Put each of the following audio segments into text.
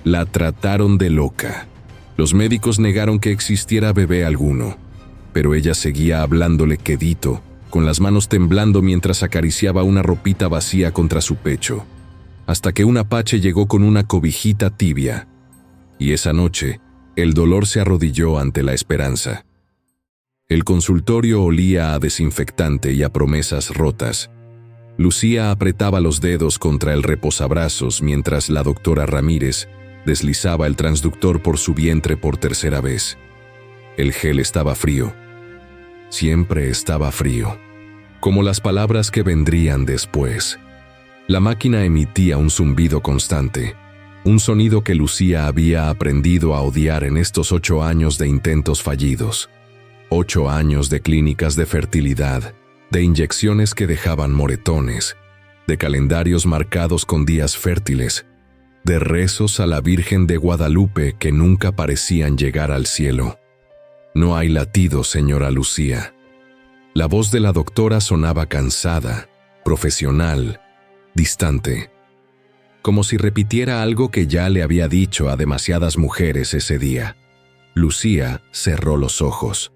La trataron de loca. Los médicos negaron que existiera bebé alguno, pero ella seguía hablándole quedito, con las manos temblando mientras acariciaba una ropita vacía contra su pecho, hasta que un apache llegó con una cobijita tibia. Y esa noche, el dolor se arrodilló ante la esperanza. El consultorio olía a desinfectante y a promesas rotas. Lucía apretaba los dedos contra el reposabrazos mientras la doctora Ramírez deslizaba el transductor por su vientre por tercera vez. El gel estaba frío. Siempre estaba frío. Como las palabras que vendrían después. La máquina emitía un zumbido constante, un sonido que Lucía había aprendido a odiar en estos 8 años de intentos fallidos. 8 años de clínicas de fertilidad, de inyecciones que dejaban moretones, de calendarios marcados con días fértiles, de rezos a la Virgen de Guadalupe que nunca parecían llegar al cielo. No hay latido, señora Lucía. La voz de la doctora sonaba cansada, profesional, distante, como si repitiera algo que ya le había dicho a demasiadas mujeres ese día. Lucía cerró los ojos.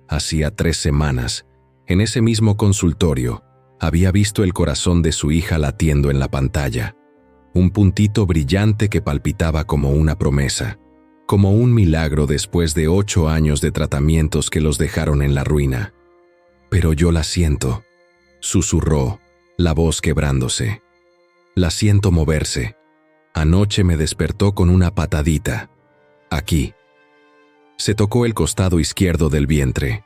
Hacía 3 semanas, en ese mismo consultorio, había visto el corazón de su hija latiendo en la pantalla. Un puntito brillante que palpitaba como una promesa, como un milagro después de 8 años de tratamientos que los dejaron en la ruina. «Pero yo la siento», susurró, la voz quebrándose. «La siento moverse. Anoche me despertó con una patadita. Aquí». Se tocó el costado izquierdo del vientre.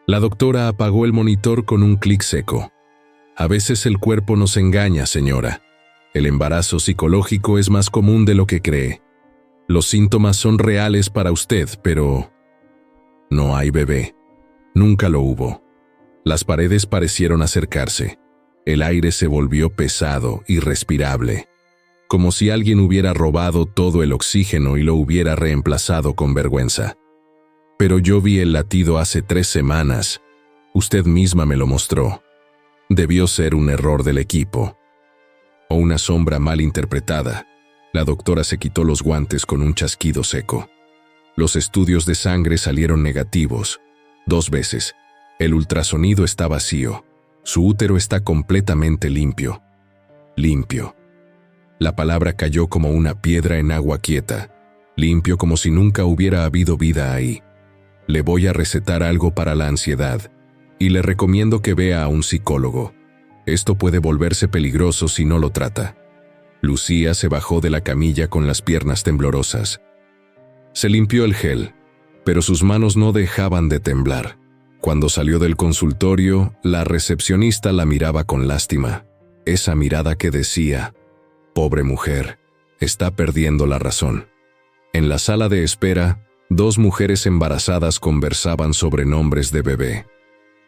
La doctora apagó el monitor con un clic seco. «A veces el cuerpo nos engaña, señora. El embarazo psicológico es más común de lo que cree. Los síntomas son reales para usted, pero no hay bebé. Nunca lo hubo». Las paredes parecieron acercarse. El aire se volvió pesado, irrespirable, como si alguien hubiera robado todo el oxígeno y lo hubiera reemplazado con vergüenza. «Pero yo vi el latido hace 3 semanas. Usted misma me lo mostró. Debió ser un error del equipo. O una sombra mal interpretada». La doctora se quitó los guantes con un chasquido seco. Los estudios de sangre salieron negativos. 2 veces. El ultrasonido está vacío. Su útero está completamente limpio. Limpio. La palabra cayó como una piedra en agua quieta. Limpio, como si nunca hubiera habido vida ahí. Le voy a recetar algo para la ansiedad. Y le recomiendo que vea a un psicólogo. Esto puede volverse peligroso si no lo trata. Lucía se bajó de la camilla con las piernas temblorosas. Se limpió el gel, pero sus manos no dejaban de temblar. Cuando salió del consultorio, la recepcionista la miraba con lástima. Esa mirada que decía: «Pobre mujer, está perdiendo la razón». En la sala de espera, 2 mujeres embarazadas conversaban sobre nombres de bebé.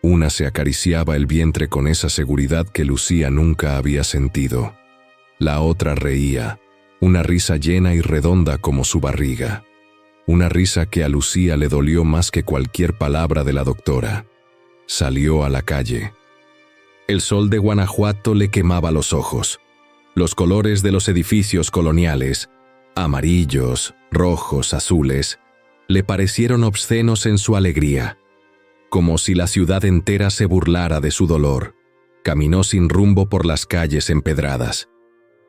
Una se acariciaba el vientre con esa seguridad que Lucía nunca había sentido. La otra reía, una risa llena y redonda como su barriga. Una risa que a Lucía le dolió más que cualquier palabra de la doctora. Salió a la calle. El sol de Guanajuato le quemaba los ojos. Los colores de los edificios coloniales, amarillos, rojos, azules, le parecieron obscenos en su alegría. Como si la ciudad entera se burlara de su dolor. Caminó sin rumbo por las calles empedradas.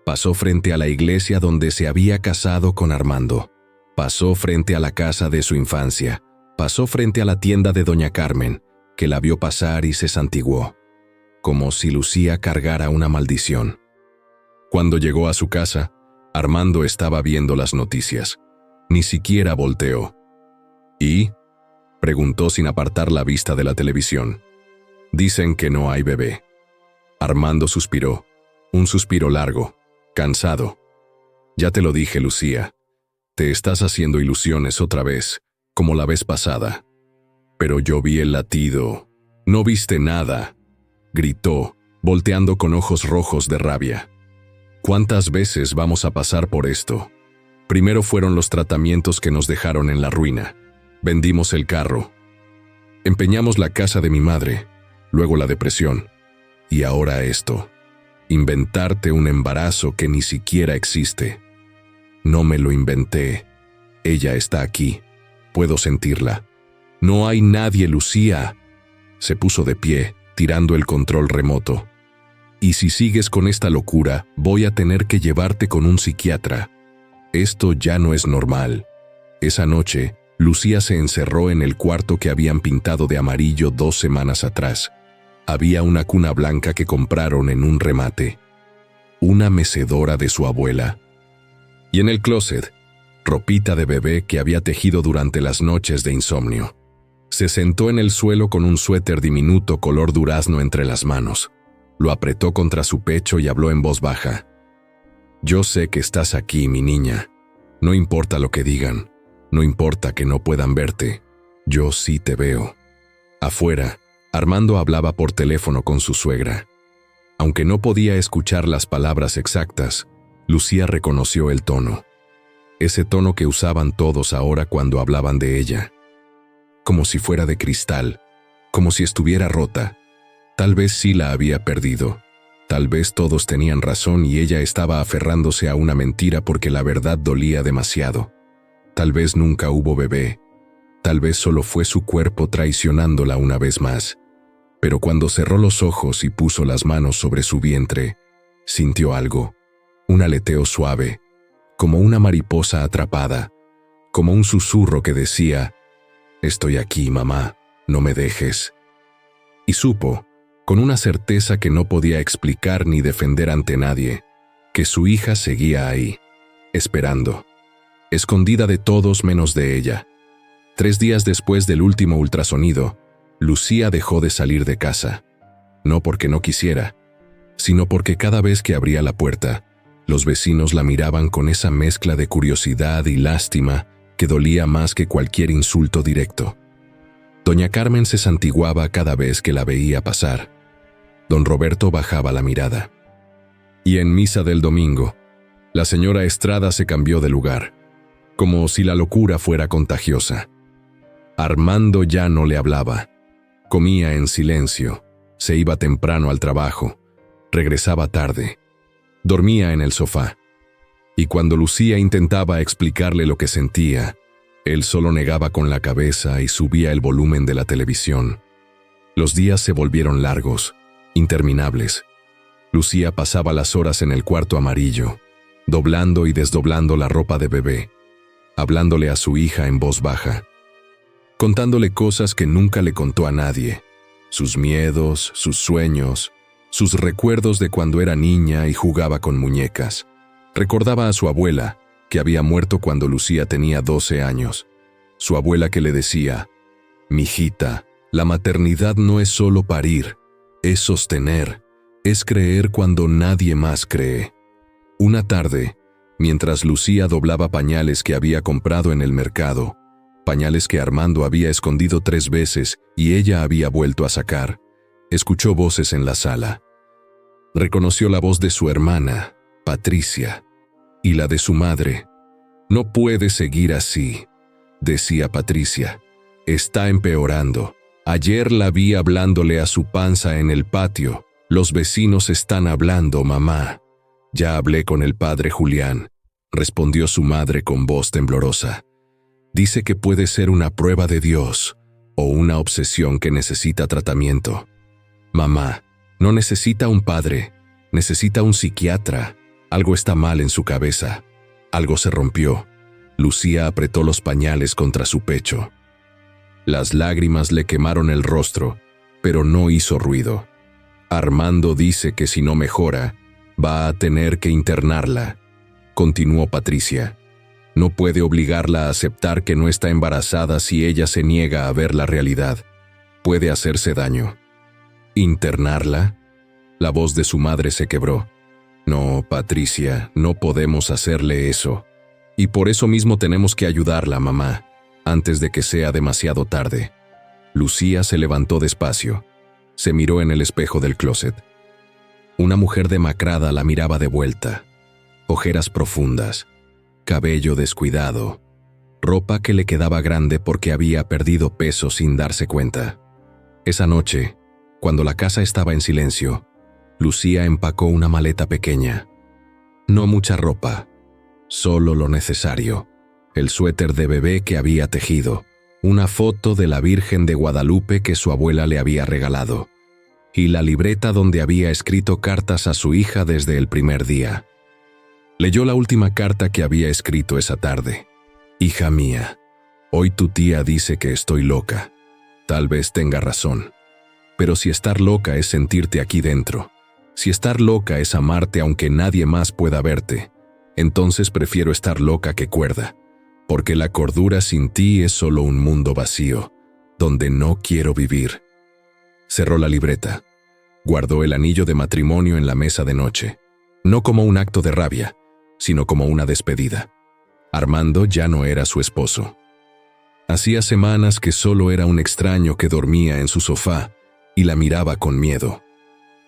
Pasó frente a la iglesia donde se había casado con Armando. Pasó frente a la casa de su infancia. Pasó frente a la tienda de doña Carmen, que la vio pasar y se santiguó, como si Lucía cargara una maldición. Cuando llegó a su casa, Armando estaba viendo las noticias. Ni siquiera volteó. «¿Y?», preguntó sin apartar la vista de la televisión. «Dicen que no hay bebé». Armando suspiró, un suspiro largo, cansado. «Ya te lo dije, Lucía. Te estás haciendo ilusiones otra vez, como la vez pasada». «Pero yo vi el latido». «No viste nada», gritó, volteando con ojos rojos de rabia. «¿Cuántas veces vamos a pasar por esto? Primero fueron los tratamientos que nos dejaron en la ruina. Vendimos el carro. Empeñamos la casa de mi madre, luego la depresión. Y ahora esto. Inventarte un embarazo que ni siquiera existe». No me lo inventé. Ella está aquí. Puedo sentirla. No hay nadie, Lucía. Se puso de pie, tirando el control remoto. Y si sigues con esta locura, voy a tener que llevarte con un psiquiatra. Esto ya no es normal. Esa noche, Lucía se encerró en el cuarto que habían pintado de amarillo 2 semanas atrás. Había una cuna blanca que compraron en un remate. Una mecedora de su abuela. Y en el closet, ropita de bebé que había tejido durante las noches de insomnio. Se sentó en el suelo con un suéter diminuto color durazno entre las manos. Lo apretó contra su pecho y habló en voz baja. Yo sé que estás aquí, mi niña. No importa lo que digan. No importa que no puedan verte. Yo sí te veo. Afuera, Armando hablaba por teléfono con su suegra. Aunque no podía escuchar las palabras exactas, Lucía reconoció el tono. Ese tono que usaban todos ahora cuando hablaban de ella. Como si fuera de cristal, como si estuviera rota. Tal vez sí la había perdido. Tal vez todos tenían razón y ella estaba aferrándose a una mentira porque la verdad dolía demasiado. Tal vez nunca hubo bebé. Tal vez solo fue su cuerpo traicionándola una vez más. Pero cuando cerró los ojos y puso las manos sobre su vientre, sintió algo. Un aleteo suave, como una mariposa atrapada, como un susurro que decía: «Estoy aquí, mamá, no me dejes». Y supo, con una certeza que no podía explicar ni defender ante nadie, que su hija seguía ahí, esperando, escondida de todos menos de ella. 3 días después del último ultrasonido, Lucía dejó de salir de casa. No porque no quisiera, sino porque cada vez que abría la puerta, los vecinos la miraban con esa mezcla de curiosidad y lástima que dolía más que cualquier insulto directo. Doña Carmen se santiguaba cada vez que la veía pasar. Don Roberto bajaba la mirada. Y en misa del domingo, la señora Estrada se cambió de lugar, como si la locura fuera contagiosa. Armando ya no le hablaba. Comía en silencio, se iba temprano al trabajo, regresaba tarde, dormía en el sofá. Y cuando Lucía intentaba explicarle lo que sentía, él solo negaba con la cabeza y subía el volumen de la televisión. Los días se volvieron largos, interminables. Lucía pasaba las horas en el cuarto amarillo, doblando y desdoblando la ropa de bebé, hablándole a su hija en voz baja, contándole cosas que nunca le contó a nadie, sus miedos, sus sueños, sus recuerdos de cuando era niña y jugaba con muñecas. Recordaba a su abuela, que había muerto cuando Lucía tenía 12 años. Su abuela que le decía: «Mijita, la maternidad no es solo parir, es sostener, es creer cuando nadie más cree». Una tarde, mientras Lucía doblaba pañales que había comprado en el mercado, pañales que Armando había escondido 3 veces y ella había vuelto a sacar, escuchó voces en la sala. Reconoció la voz de su hermana, Patricia, y la de su madre. «No puede seguir así», decía Patricia. «Está empeorando. Ayer la vi hablándole a su panza en el patio. Los vecinos están hablando, mamá». «Ya hablé con el padre Julián», respondió su madre con voz temblorosa. «Dice que puede ser una prueba de Dios o una obsesión que necesita tratamiento». «Mamá, no necesita un padre, necesita un psiquiatra. Algo está mal en su cabeza». Algo se rompió. Lucía apretó los pañales contra su pecho. Las lágrimas le quemaron el rostro, pero no hizo ruido. «Armando dice que si no mejora, va a tener que internarla», continuó Patricia. «No puede obligarla a aceptar que no está embarazada si ella se niega a ver la realidad. Puede hacerse daño». «¿Internarla?». La voz de su madre se quebró. «No, Patricia, no podemos hacerle eso. Y por eso mismo tenemos que ayudarla, mamá, antes de que sea demasiado tarde». Lucía se levantó despacio. Se miró en el espejo del closet. Una mujer demacrada la miraba de vuelta. Ojeras profundas, cabello descuidado, ropa que le quedaba grande porque había perdido peso sin darse cuenta. Esa noche, cuando la casa estaba en silencio, Lucía empacó una maleta pequeña. No mucha ropa, solo lo necesario. El suéter de bebé que había tejido, una foto de la Virgen de Guadalupe que su abuela le había regalado, y la libreta donde había escrito cartas a su hija desde el primer día. Leyó la última carta que había escrito esa tarde. Hija mía, hoy tu tía dice que estoy loca. Tal vez tenga razón. Pero si estar loca es sentirte aquí dentro, si estar loca es amarte aunque nadie más pueda verte, entonces prefiero estar loca que cuerda, porque la cordura sin ti es solo un mundo vacío, donde no quiero vivir. Cerró la libreta. Guardó el anillo de matrimonio en la mesa de noche, no como un acto de rabia, sino como una despedida. Armando ya no era su esposo. Hacía semanas que solo era un extraño que dormía en su sofá y la miraba con miedo.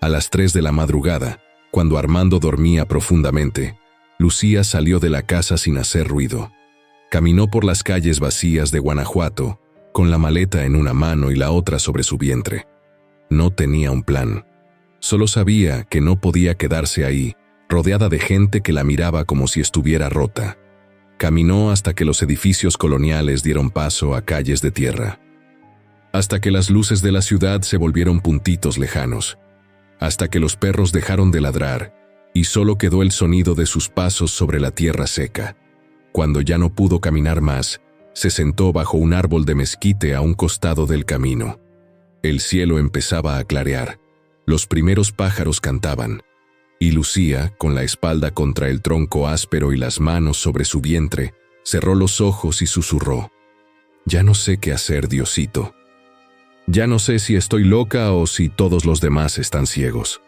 A las 3 de la madrugada, cuando Armando dormía profundamente, Lucía salió de la casa sin hacer ruido. Caminó por las calles vacías de Guanajuato, con la maleta en una mano y la otra sobre su vientre. No tenía un plan. Solo sabía que no podía quedarse ahí, rodeada de gente que la miraba como si estuviera rota. Caminó hasta que los edificios coloniales dieron paso a calles de tierra. Hasta que las luces de la ciudad se volvieron puntitos lejanos. Hasta que los perros dejaron de ladrar y solo quedó el sonido de sus pasos sobre la tierra seca. Cuando ya no pudo caminar más, se sentó bajo un árbol de mezquite a un costado del camino. El cielo empezaba a clarear. Los primeros pájaros cantaban. Y Lucía, con la espalda contra el tronco áspero y las manos sobre su vientre, cerró los ojos y susurró: «Ya no sé qué hacer, Diosito. Ya no sé si estoy loca o si todos los demás están ciegos.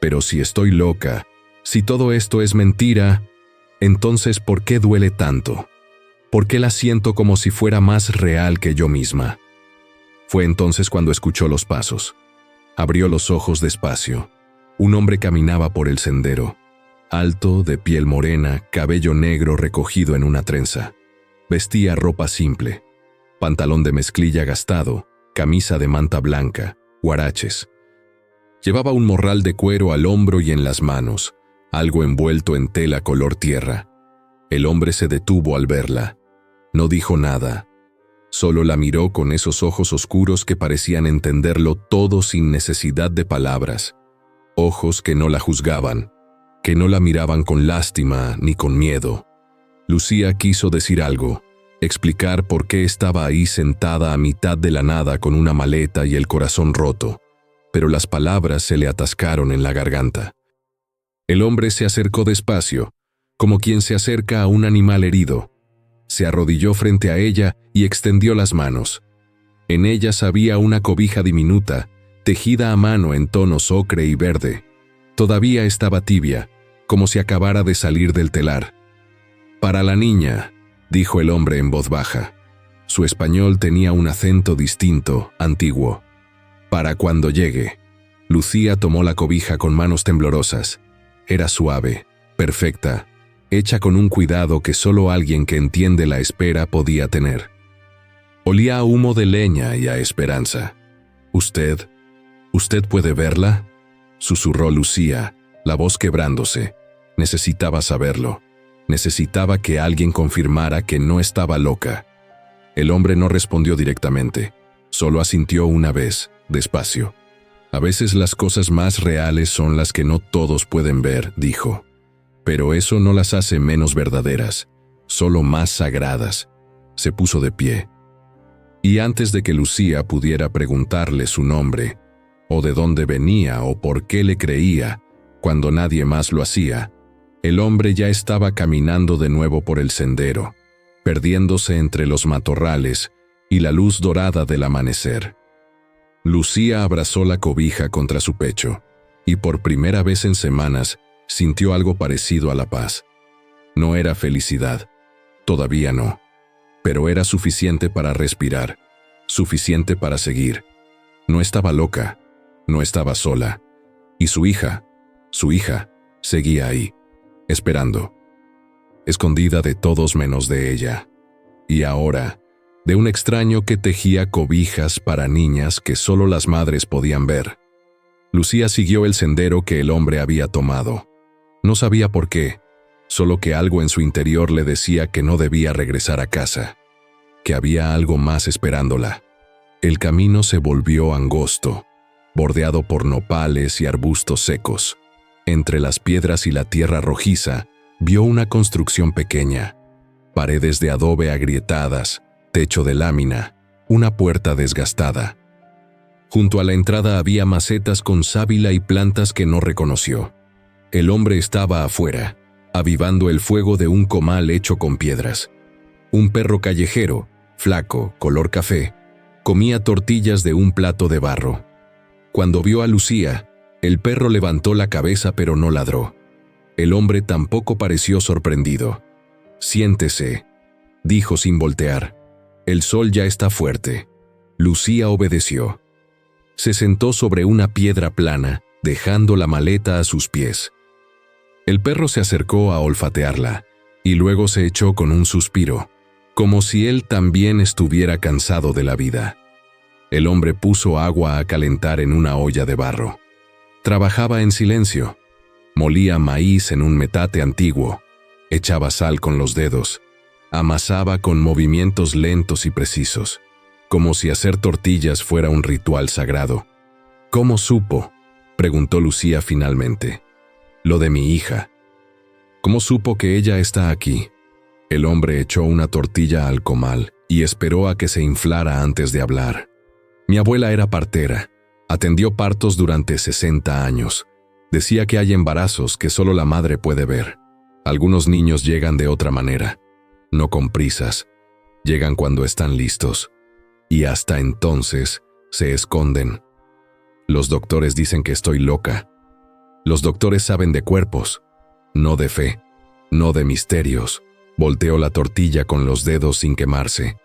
Pero si estoy loca, si todo esto es mentira, entonces ¿por qué duele tanto? ¿Por qué la siento como si fuera más real que yo misma?» Fue entonces cuando escuchó los pasos. Abrió los ojos despacio. Un hombre caminaba por el sendero, alto, de piel morena, cabello negro recogido en una trenza. Vestía ropa simple, pantalón de mezclilla gastado, camisa de manta blanca, huaraches. Llevaba un morral de cuero al hombro y en las manos, algo envuelto en tela color tierra. El hombre se detuvo al verla. No dijo nada. Solo la miró con esos ojos oscuros que parecían entenderlo todo sin necesidad de palabras. Ojos que no la juzgaban, que no la miraban con lástima ni con miedo. Lucía quiso decir algo, explicar por qué estaba ahí sentada a mitad de la nada con una maleta y el corazón roto, pero las palabras se le atascaron en la garganta. El hombre se acercó despacio, como quien se acerca a un animal herido. Se arrodilló frente a ella y extendió las manos. En ellas había una cobija diminuta, tejida a mano en tonos ocre y verde. Todavía estaba tibia, como si acabara de salir del telar. «Para la niña», dijo el hombre en voz baja. Su español tenía un acento distinto, antiguo. «Para cuando llegue». Lucía tomó la cobija con manos temblorosas. Era suave, perfecta, hecha con un cuidado que solo alguien que entiende la espera podía tener. Olía a humo de leña y a esperanza. ¿Usted puede verla?», susurró Lucía, la voz quebrándose. Necesitaba saberlo. Necesitaba que alguien confirmara que no estaba loca. El hombre no respondió directamente, solo asintió una vez, despacio. «A veces las cosas más reales son las que no todos pueden ver», dijo. «Pero eso no las hace menos verdaderas, solo más sagradas». Se puso de pie. Y antes de que Lucía pudiera preguntarle su nombre, o de dónde venía o por qué le creía, cuando nadie más lo hacía, el hombre ya estaba caminando de nuevo por el sendero, perdiéndose entre los matorrales y la luz dorada del amanecer. Lucía abrazó la cobija contra su pecho, y por primera vez en semanas sintió algo parecido a la paz. No era felicidad, todavía no, pero era suficiente para respirar, suficiente para seguir. No estaba loca, no estaba sola, y su hija, seguía ahí, esperando, escondida de todos menos de ella. Y ahora, de un extraño que tejía cobijas para niñas que solo las madres podían ver. Lucía siguió el sendero que el hombre había tomado. No sabía por qué, solo que algo en su interior le decía que no debía regresar a casa, que había algo más esperándola. El camino se volvió angosto, bordeado por nopales y arbustos secos. Entre las piedras y la tierra rojiza, vio una construcción pequeña, paredes de adobe agrietadas, techo de lámina, una puerta desgastada. Junto a la entrada había macetas con sábila y plantas que no reconoció. El hombre estaba afuera, avivando el fuego de un comal hecho con piedras. Un perro callejero, flaco, color café, comía tortillas de un plato de barro. Cuando vio a Lucía, el perro levantó la cabeza pero no ladró. El hombre tampoco pareció sorprendido. «Siéntese», dijo sin voltear. «El sol ya está fuerte». Lucía obedeció. Se sentó sobre una piedra plana, dejando la maleta a sus pies. El perro se acercó a olfatearla, y luego se echó con un suspiro, como si él también estuviera cansado de la vida. El hombre puso agua a calentar en una olla de barro. Trabajaba en silencio. Molía maíz en un metate antiguo, echaba sal con los dedos, amasaba con movimientos lentos y precisos, como si hacer tortillas fuera un ritual sagrado. «¿Cómo supo?», preguntó Lucía finalmente. «Lo de mi hija». «¿Cómo supo que ella está aquí?». El hombre echó una tortilla al comal y esperó a que se inflara antes de hablar. «Mi abuela era partera, atendió partos durante 60 años. Decía que hay embarazos que solo la madre puede ver. Algunos niños llegan de otra manera, no con prisas, llegan cuando están listos, y hasta entonces se esconden. Los doctores dicen que estoy loca. Los doctores saben de cuerpos, no de fe, no de misterios». Volteó la tortilla con los dedos sin quemarse.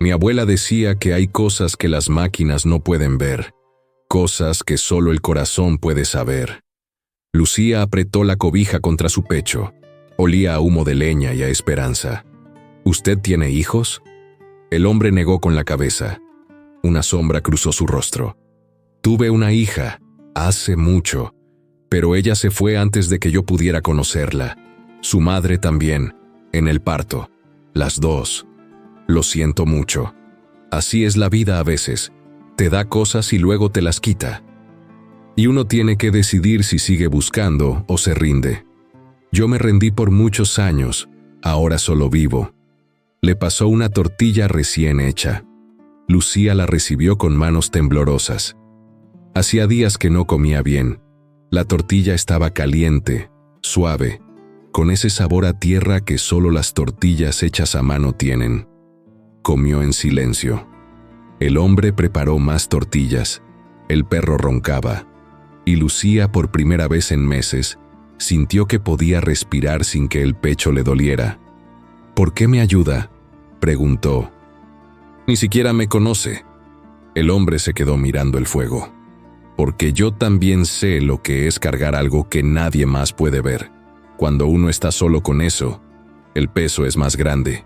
«Mi abuela decía que hay cosas que las máquinas no pueden ver, cosas que solo el corazón puede saber». Lucía apretó la cobija contra su pecho. Olía a humo de leña y a esperanza. «¿Usted tiene hijos?». El hombre negó con la cabeza. Una sombra cruzó su rostro. «Tuve una hija, hace mucho, pero ella se fue antes de que yo pudiera conocerla. Su madre también, en el parto. Las dos. Lo siento mucho. Así es la vida a veces. Te da cosas y luego te las quita. Y uno tiene que decidir si sigue buscando o se rinde. Yo me rendí por muchos años, ahora solo vivo». Le pasó una tortilla recién hecha. Lucía la recibió con manos temblorosas. Hacía días que no comía bien. La tortilla estaba caliente, suave, con ese sabor a tierra que solo las tortillas hechas a mano tienen. Comió en silencio. El hombre preparó más tortillas. El perro roncaba. Y Lucía, por primera vez en meses, sintió que podía respirar sin que el pecho le doliera. «¿Por qué me ayuda?», preguntó. «Ni siquiera me conoce». El hombre se quedó mirando el fuego. «Porque yo también sé lo que es cargar algo que nadie más puede ver. Cuando uno está solo con eso, el peso es más grande.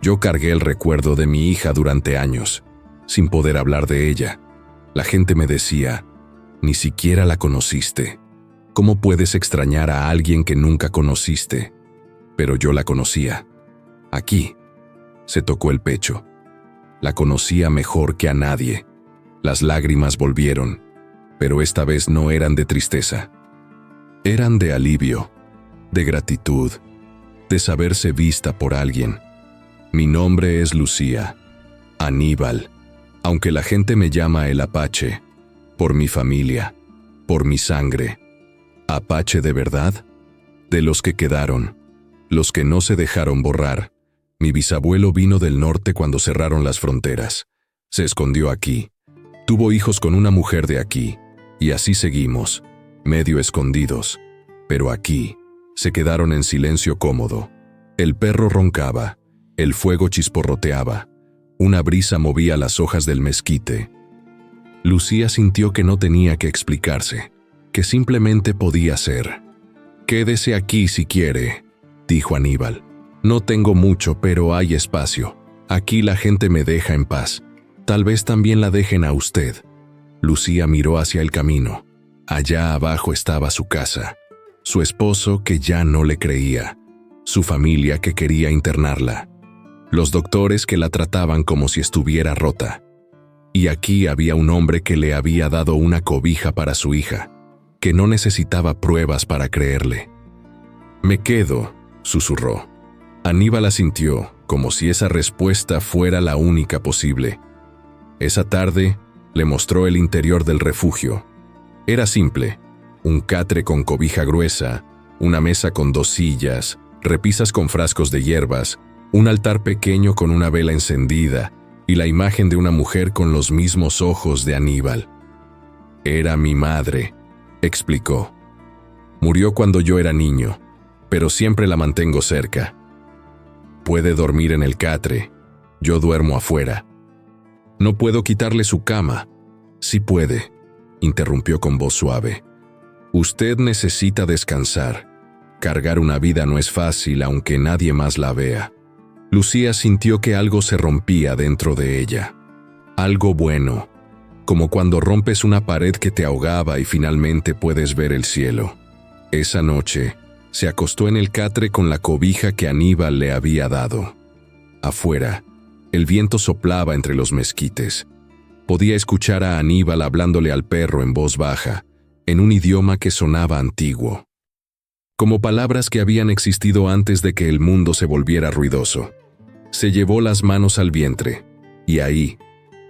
Yo cargué el recuerdo de mi hija durante años, sin poder hablar de ella. La gente me decía, ni siquiera la conociste. ¿Cómo puedes extrañar a alguien que nunca conociste? Pero yo la conocía. Aquí». Se tocó el pecho. La conocía mejor que a nadie. Las lágrimas volvieron, pero esta vez no eran de tristeza. Eran de alivio, de gratitud, de saberse vista por alguien. «Mi nombre es Lucía, Aníbal, aunque la gente me llama el Apache, por mi familia, por mi sangre». «¿Apache de verdad?». «De los que quedaron, los que no se dejaron borrar. Mi bisabuelo vino del norte cuando cerraron las fronteras. Se escondió aquí. Tuvo hijos con una mujer de aquí, y así seguimos, medio escondidos. Pero aquí, se quedaron en silencio cómodo. El perro roncaba, el fuego chisporroteaba, una brisa movía las hojas del mezquite». Lucía sintió que no tenía que explicarse, que simplemente podía ser. «Quédese aquí si quiere», dijo Aníbal. «No tengo mucho, pero hay espacio. Aquí la gente me deja en paz. Tal vez también la dejen a usted». Lucía miró hacia el camino. Allá abajo estaba su casa. su esposo que ya no le creía, su familia que quería internarla, los doctores que la trataban como si estuviera rota. Y aquí había un hombre que le había dado una cobija para su hija, que no necesitaba pruebas para creerle. «Me quedo», susurró. Aníbal asintió, como si esa respuesta fuera la única posible. Esa tarde, le mostró el interior del refugio. Era simple: un catre con cobija gruesa, una mesa con 2 sillas, repisas con frascos de hierbas, un altar pequeño con una vela encendida y la imagen de una mujer con los mismos ojos de Aníbal. «Era mi madre», explicó. «Murió cuando yo era niño, pero siempre la mantengo cerca. Puede dormir en el catre, yo duermo afuera. No puedo quitarle su cama». «Sí puede», interrumpió con voz suave. «Usted necesita descansar. Cargar una vida no es fácil aunque nadie más la vea». Lucía sintió que algo se rompía dentro de ella. Algo bueno, como cuando rompes una pared que te ahogaba y finalmente puedes ver el cielo. Esa noche, se acostó en el catre con la cobija que Aníbal le había dado. Afuera, el viento soplaba entre los mezquites. Podía escuchar a Aníbal hablándole al perro en voz baja, en un idioma que sonaba antiguo, como palabras que habían existido antes de que el mundo se volviera ruidoso. Se llevó las manos al vientre, y ahí,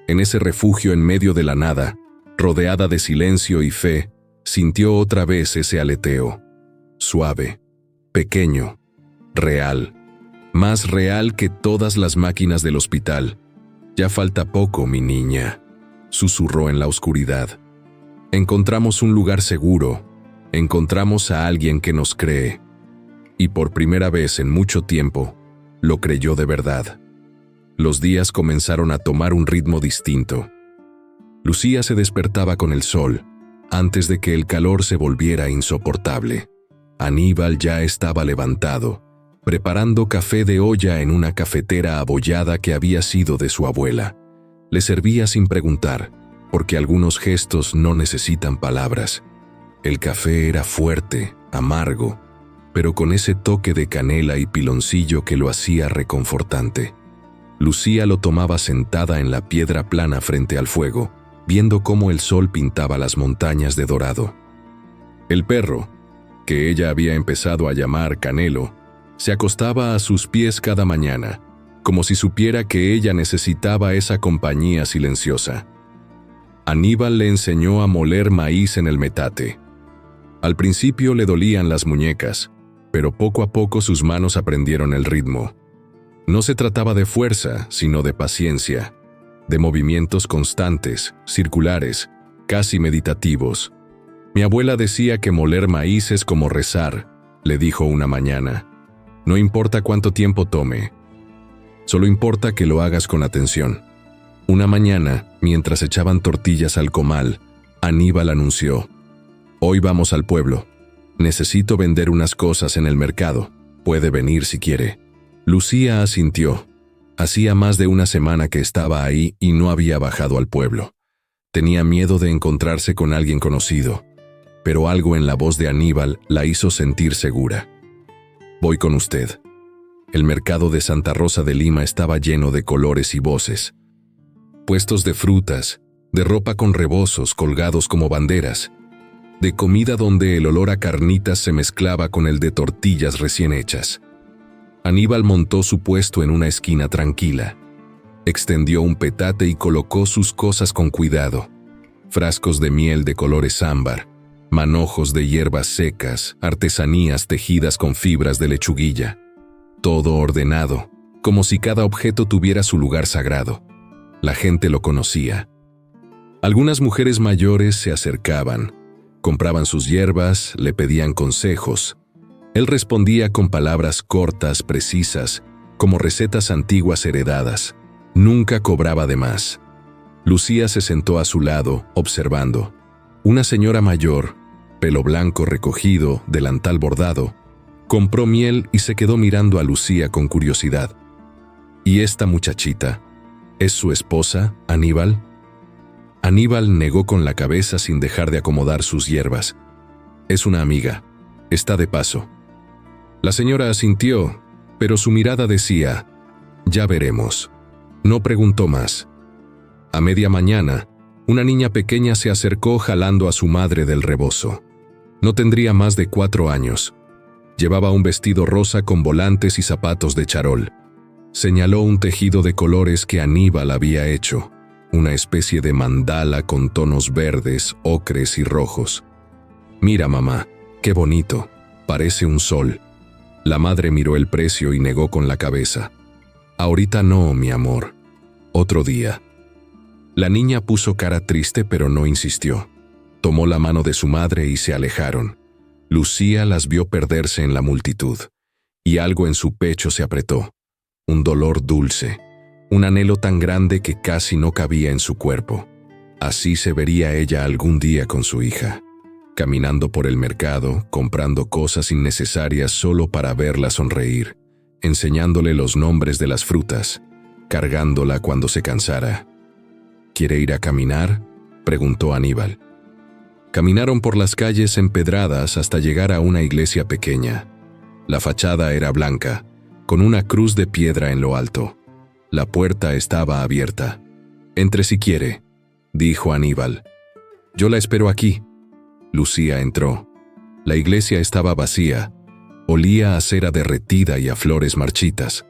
en ese refugio en medio de la nada, rodeada de silencio y fe, sintió otra vez ese aleteo. Suave, pequeño, real, más real que todas las máquinas del hospital. «Ya falta poco, mi niña», susurró en la oscuridad. «Encontramos un lugar seguro, encontramos a alguien que nos cree». Y por primera vez en mucho tiempo, lo creyó de verdad. Los días comenzaron a tomar un ritmo distinto. Lucía se despertaba con el sol, antes de que el calor se volviera insoportable. Aníbal ya estaba levantado, preparando café de olla en una cafetera abollada que había sido de su abuela. Le servía sin preguntar, porque algunos gestos no necesitan palabras. El café era fuerte, amargo, pero con ese toque de canela y piloncillo que lo hacía reconfortante. Lucía lo tomaba sentada en la piedra plana frente al fuego, viendo cómo el sol pintaba las montañas de dorado. El perro, que ella había empezado a llamar Canelo, se acostaba a sus pies cada mañana, como si supiera que ella necesitaba esa compañía silenciosa. Aníbal le enseñó a moler maíz en el metate. Al principio le dolían las muñecas, pero poco a poco sus manos aprendieron el ritmo. No se trataba de fuerza, sino de paciencia, de movimientos constantes, circulares, casi meditativos. «Mi abuela decía que moler maíz es como rezar», le dijo una mañana. «No importa cuánto tiempo tome, solo importa que lo hagas con atención». Una mañana, mientras echaban tortillas al comal, Aníbal anunció: «Hoy vamos al pueblo. Necesito vender unas cosas en el mercado. Puede venir si quiere». Lucía asintió. Hacía más de una semana que estaba ahí y no había bajado al pueblo. Tenía miedo de encontrarse con alguien conocido, pero algo en la voz de Aníbal la hizo sentir segura. «Voy con usted». El mercado de Santa Rosa de Lima estaba lleno de colores y voces. Puestos de frutas, de ropa con rebozos colgados como banderas, de comida donde el olor a carnitas se mezclaba con el de tortillas recién hechas. Aníbal montó su puesto en una esquina tranquila. Extendió un petate y colocó sus cosas con cuidado. Frascos de miel de colores ámbar, manojos de hierbas secas, artesanías tejidas con fibras de lechuguilla. Todo ordenado, como si cada objeto tuviera su lugar sagrado. La gente lo conocía. Algunas mujeres mayores se acercaban, compraban sus hierbas, le pedían consejos. Él respondía con palabras cortas, precisas, como recetas antiguas heredadas. Nunca cobraba de más. Lucía se sentó a su lado, observando. Una señora mayor, pelo blanco recogido, delantal bordado, compró miel y se quedó mirando a Lucía con curiosidad. «¿Y esta muchachita? ¿Es su esposa, Aníbal?» Aníbal negó con la cabeza sin dejar de acomodar sus hierbas. «Es una amiga. Está de paso. La señora asintió, pero su mirada decía, ya veremos. No preguntó más. A media mañana, una niña pequeña se acercó jalando a su madre del rebozo. No tendría más de 4 años. Llevaba un vestido rosa con volantes y zapatos de charol. Señaló un tejido de colores que Aníbal había hecho, una especie de mandala con tonos verdes, ocres y rojos. Mira, mamá, qué bonito, parece un sol. La madre miró el precio y negó con la cabeza. Ahorita no, mi amor. Otro día. La niña puso cara triste pero no insistió. Tomó la mano de su madre y se alejaron. Lucía las vio perderse en la multitud, y algo en su pecho se apretó. Un dolor dulce, un anhelo tan grande que casi no cabía en su cuerpo. Así se vería ella algún día con su hija, caminando por el mercado, comprando cosas innecesarias solo para verla sonreír, enseñándole los nombres de las frutas, cargándola cuando se cansara. ¿Quiere ir a caminar?, preguntó Aníbal. Caminaron por las calles empedradas hasta llegar a una iglesia pequeña. La fachada era blanca, con una cruz de piedra en lo alto. La puerta estaba abierta. «Entre si quiere», dijo Aníbal. «Yo la espero aquí». Lucía entró. La iglesia estaba vacía. Olía a cera derretida y a flores marchitas.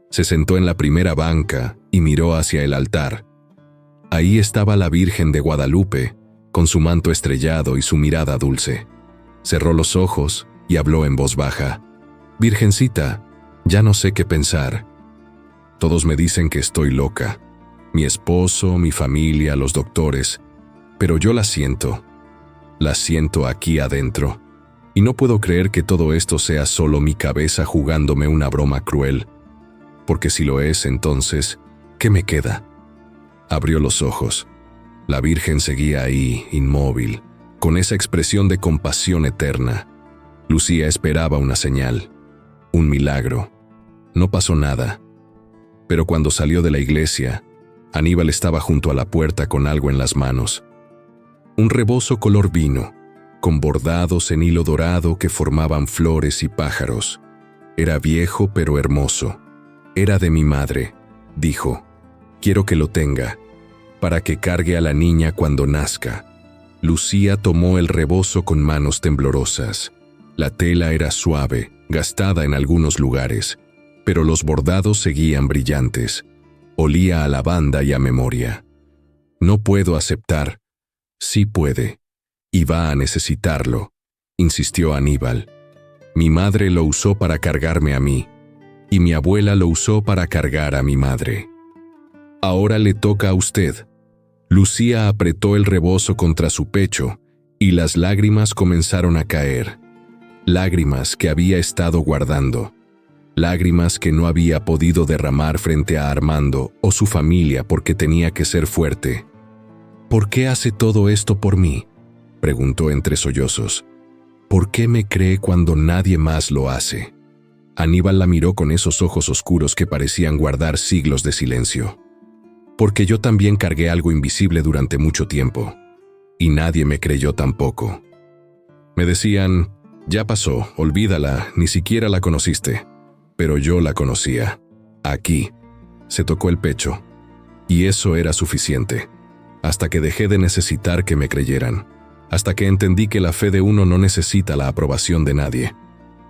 Se sentó en la primera banca y miró hacia el altar. Ahí estaba la Virgen de Guadalupe, con su manto estrellado y su mirada dulce. Cerró los ojos y habló en voz baja. «Virgencita, ya no sé qué pensar. Todos me dicen que estoy loca. Mi esposo, mi familia, los doctores. Pero yo la siento. La siento aquí adentro. Y no puedo creer que todo esto sea solo mi cabeza jugándome una broma cruel. Porque si lo es, entonces, ¿qué me queda?». Abrió los ojos. La Virgen seguía ahí, inmóvil, con esa expresión de compasión eterna. Lucía esperaba una señal, un milagro. No pasó nada. Pero cuando salió de la iglesia, Aníbal estaba junto a la puerta con algo en las manos. Un rebozo color vino, con bordados en hilo dorado que formaban flores y pájaros. Era viejo pero hermoso. «Era de mi madre», dijo. «Quiero que lo tenga, para que cargue a la niña cuando nazca». Lucía tomó el rebozo con manos temblorosas. La tela era suave, gastada en algunos lugares, pero los bordados seguían brillantes. Olía a lavanda y a memoria. «No puedo aceptar». «Sí puede, y va a necesitarlo», insistió Aníbal. «Mi madre lo usó para cargarme a mí, y mi abuela lo usó para cargar a mi madre. Ahora le toca a usted». Lucía apretó el rebozo contra su pecho, y las lágrimas comenzaron a caer. Lágrimas que había estado guardando. Lágrimas que no había podido derramar frente a Armando o su familia porque tenía que ser fuerte. «¿Por qué hace todo esto por mí?», preguntó entre sollozos. «¿Por qué me cree cuando nadie más lo hace?». Aníbal la miró con esos ojos oscuros que parecían guardar siglos de silencio. «Porque yo también cargué algo invisible durante mucho tiempo, y nadie me creyó tampoco. Me decían, ya pasó, olvídala, ni siquiera la conociste. Pero yo la conocía. Aquí». Se tocó el pecho. «Y eso era suficiente. Hasta que dejé de necesitar que me creyeran. Hasta que entendí que la fe de uno no necesita la aprobación de nadie».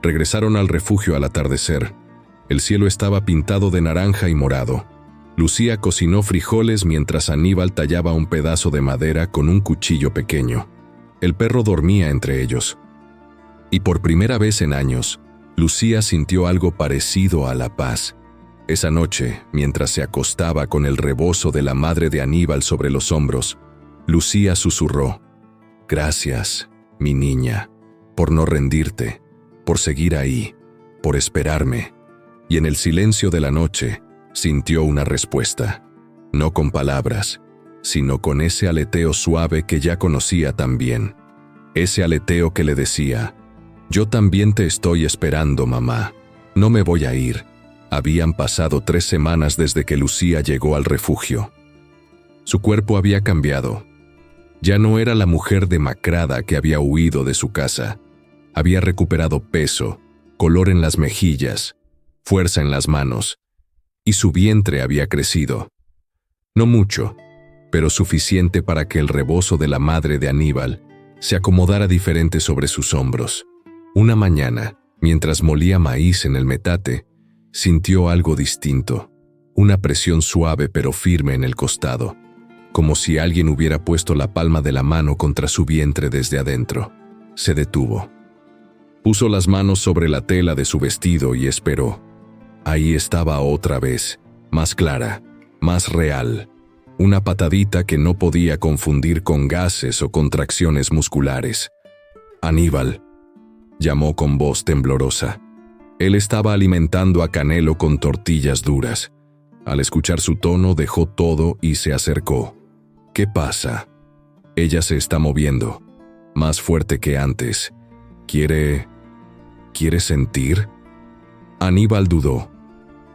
Regresaron al refugio al atardecer. El cielo estaba pintado de naranja y morado. Lucía cocinó frijoles mientras Aníbal tallaba un pedazo de madera con un cuchillo pequeño. El perro dormía entre ellos. Y por primera vez en años, Lucía sintió algo parecido a la paz. Esa noche, mientras se acostaba con el rebozo de la madre de Aníbal sobre los hombros, Lucía susurró: «Gracias, mi niña, por no rendirte, por seguir ahí, por esperarme». Y en el silencio de la noche, sintió una respuesta, no con palabras, sino con ese aleteo suave que ya conocía tan bien. Ese aleteo que le decía: «Yo también te estoy esperando, mamá. No me voy a ir». Habían pasado 3 semanas desde que Lucía llegó al refugio. Su cuerpo había cambiado. Ya no era la mujer demacrada que había huido de su casa. Había recuperado peso, color en las mejillas, fuerza en las manos, y su vientre había crecido. No mucho, pero suficiente para que el rebozo de la madre de Aníbal se acomodara diferente sobre sus hombros. Una mañana, mientras molía maíz en el metate, sintió algo distinto, una presión suave pero firme en el costado, como si alguien hubiera puesto la palma de la mano contra su vientre desde adentro. Se detuvo. Puso las manos sobre la tela de su vestido y esperó. Ahí estaba otra vez, más clara, más real. Una patadita que no podía confundir con gases o contracciones musculares. «Aníbal», llamó con voz temblorosa. Él estaba alimentando a Canelo con tortillas duras. Al escuchar su tono, dejó todo y se acercó. «¿Qué pasa?» «Ella se está moviendo, más fuerte que antes. ¿Quiere sentir?» Aníbal dudó.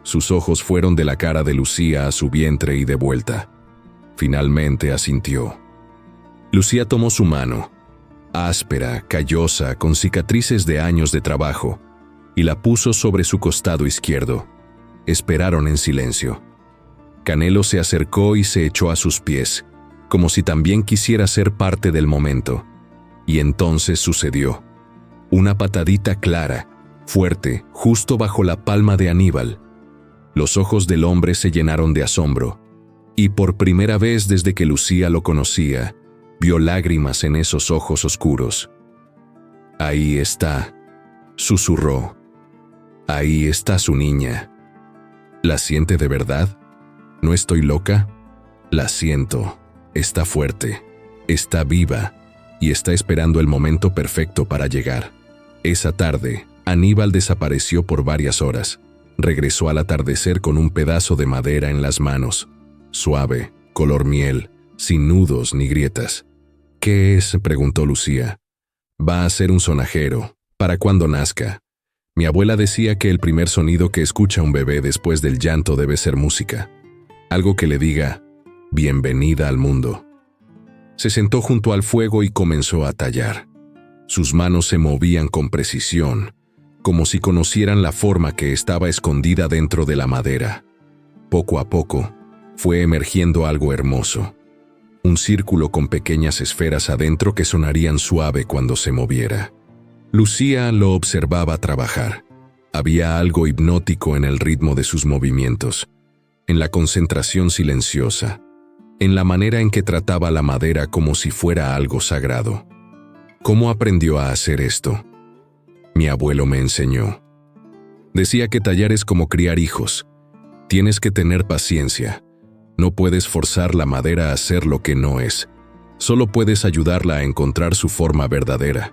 Sus ojos fueron de la cara de Lucía a su vientre y de vuelta. Finalmente asintió. Lucía tomó su mano, áspera, callosa, con cicatrices de años de trabajo, y la puso sobre su costado izquierdo. Esperaron en silencio. Canelo se acercó y se echó a sus pies, como si también quisiera ser parte del momento. Y entonces sucedió. Una patadita clara, fuerte, justo bajo la palma de Aníbal. Los ojos del hombre se llenaron de asombro, y por primera vez desde que Lucía lo conocía, vio lágrimas en esos ojos oscuros. «Ahí está», susurró. «Ahí está su niña». «¿La siente de verdad? ¿No estoy loca?» «La siento. Está fuerte. Está viva. Y está esperando el momento perfecto para llegar». Esa tarde, Aníbal desapareció por varias horas. Regresó al atardecer con un pedazo de madera en las manos. Suave, color miel, sin nudos ni grietas. «¿Qué es?», preguntó Lucía. «Va a ser un sonajero, para cuando nazca. Mi abuela decía que el primer sonido que escucha un bebé después del llanto debe ser música. Algo que le diga, bienvenida al mundo». Se sentó junto al fuego y comenzó a tallar. Sus manos se movían con precisión, como si conocieran la forma que estaba escondida dentro de la madera. Poco a poco, fue emergiendo algo hermoso. Un círculo con pequeñas esferas adentro que sonarían suave cuando se moviera. Lucía lo observaba trabajar. Había algo hipnótico en el ritmo de sus movimientos, en la concentración silenciosa, en la manera en que trataba la madera como si fuera algo sagrado. ¿Cómo aprendió a hacer esto? Mi abuelo me enseñó. Decía que tallar es como criar hijos. Tienes que tener paciencia. No puedes forzar la madera a ser lo que no es. Solo puedes ayudarla a encontrar su forma verdadera.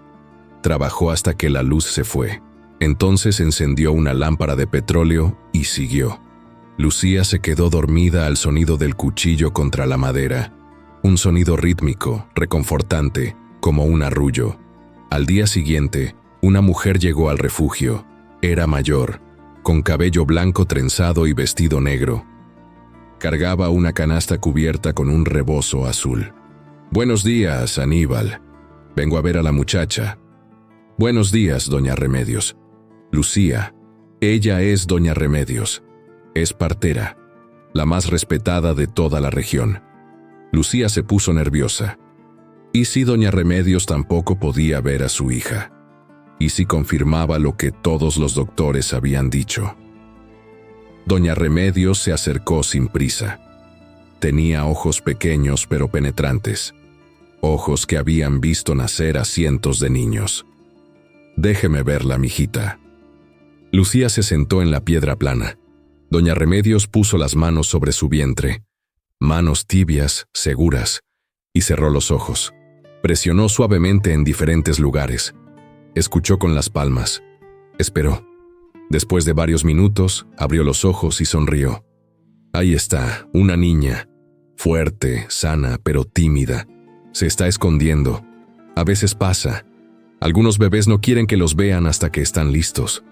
Trabajó hasta que la luz se fue. Entonces encendió una lámpara de petróleo y siguió. Lucía se quedó dormida al sonido del cuchillo contra la madera. Un sonido rítmico, reconfortante, como un arrullo. Al día siguiente, una mujer llegó al refugio. Era mayor, con cabello blanco trenzado y vestido negro. Cargaba una canasta cubierta con un rebozo azul. «Buenos días, Aníbal. Vengo a ver a la muchacha». «Buenos días, doña Remedios». «Lucía. Ella es doña Remedios. Es partera, la más respetada de toda la región». Lucía se puso nerviosa. ¿Y si doña Remedios tampoco podía ver a su hija? ¿Y si confirmaba lo que todos los doctores habían dicho? Doña Remedios se acercó sin prisa. Tenía ojos pequeños pero penetrantes, ojos que habían visto nacer a cientos de niños. «Déjeme verla, mijita». Lucía se sentó en la piedra plana. Doña Remedios puso las manos sobre su vientre, manos tibias, seguras, y cerró los ojos. Presionó suavemente en diferentes lugares. Escuchó con las palmas. Esperó. Después de varios minutos, abrió los ojos y sonrió. Ahí está, una niña, fuerte, sana, pero tímida. Se está escondiendo. A veces pasa. Algunos bebés no quieren que los vean hasta que están listos.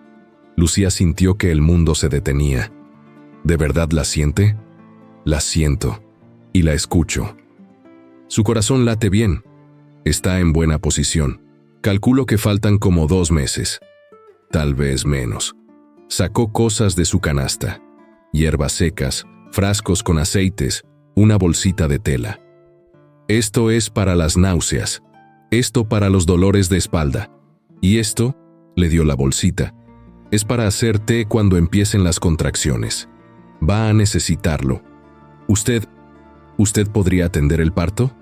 Lucía sintió que el mundo se detenía. ¿De verdad la siente? La siento. Y la escucho. Su corazón late bien. Está en buena posición. Calculo que faltan como 2 meses, tal vez menos. Sacó cosas de su canasta: hierbas secas, frascos con aceites, una bolsita de tela. Esto es para las náuseas, esto para los dolores de espalda, y esto, le dio la bolsita, es para hacer té cuando empiecen las contracciones. Va a necesitarlo. ¿Usted podría atender el parto?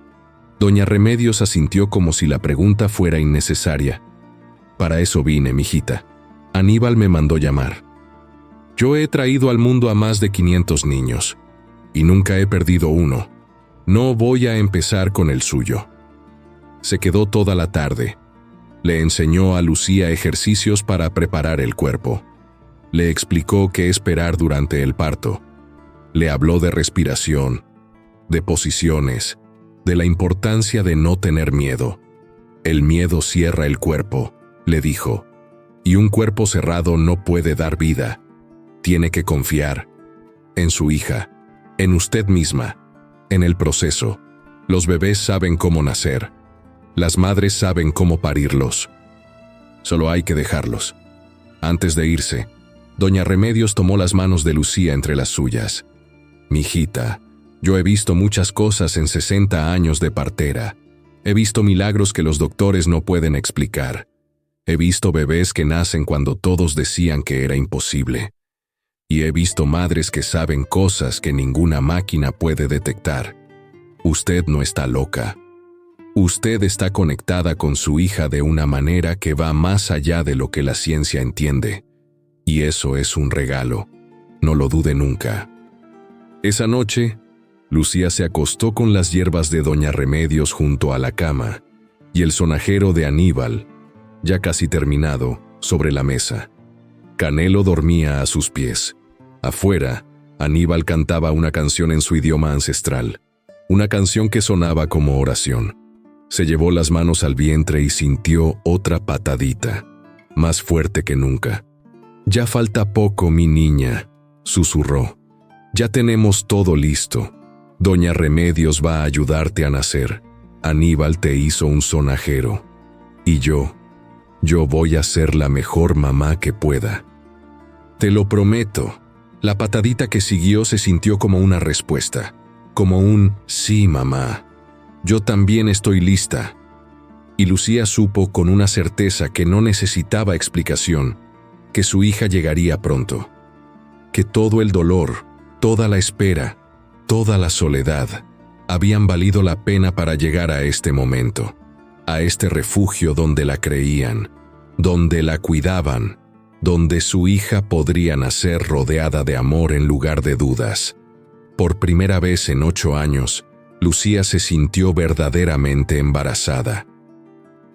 Doña Remedios asintió como si la pregunta fuera innecesaria. Para eso vine, mijita. Aníbal me mandó llamar. Yo he traído al mundo a más de 500 niños, y nunca he perdido uno. No voy a empezar con el suyo. Se quedó toda la tarde. Le enseñó a Lucía ejercicios para preparar el cuerpo. Le explicó qué esperar durante el parto. Le habló de respiración, de posiciones, de la importancia de no tener miedo. El miedo cierra el cuerpo, le dijo, y un cuerpo cerrado no puede dar vida. Tiene que confiar en su hija, en usted misma, en el proceso. Los bebés saben cómo nacer. Las madres saben cómo parirlos. Solo hay que dejarlos. Antes de irse, doña Remedios tomó las manos de Lucía entre las suyas. Mijita, yo he visto muchas cosas en 60 años de partera. He visto milagros que los doctores no pueden explicar. He visto bebés que nacen cuando todos decían que era imposible. Y he visto madres que saben cosas que ninguna máquina puede detectar. Usted no está loca. Usted está conectada con su hija de una manera que va más allá de lo que la ciencia entiende. Y eso es un regalo. No lo dude nunca. Esa noche, Lucía se acostó con las hierbas de doña Remedios junto a la cama y el sonajero de Aníbal, ya casi terminado, sobre la mesa. Canelo dormía a sus pies. Afuera, Aníbal cantaba una canción en su idioma ancestral, una canción que sonaba como oración. Se llevó las manos al vientre y sintió otra patadita, más fuerte que nunca. «Ya falta poco, mi niña», susurró. «Ya tenemos todo listo. Doña Remedios va a ayudarte a nacer. Aníbal te hizo un sonajero. Y yo voy a ser la mejor mamá que pueda. Te lo prometo». La patadita que siguió se sintió como una respuesta, como un «sí, mamá. Yo también estoy lista». Y Lucía supo con una certeza que no necesitaba explicación, que su hija llegaría pronto. Que todo el dolor, toda la espera, toda la soledad, habían valido la pena para llegar a este momento, a este refugio donde la creían, donde la cuidaban, donde su hija podría nacer rodeada de amor en lugar de dudas. Por primera vez en 8 años, Lucía se sintió verdaderamente embarazada,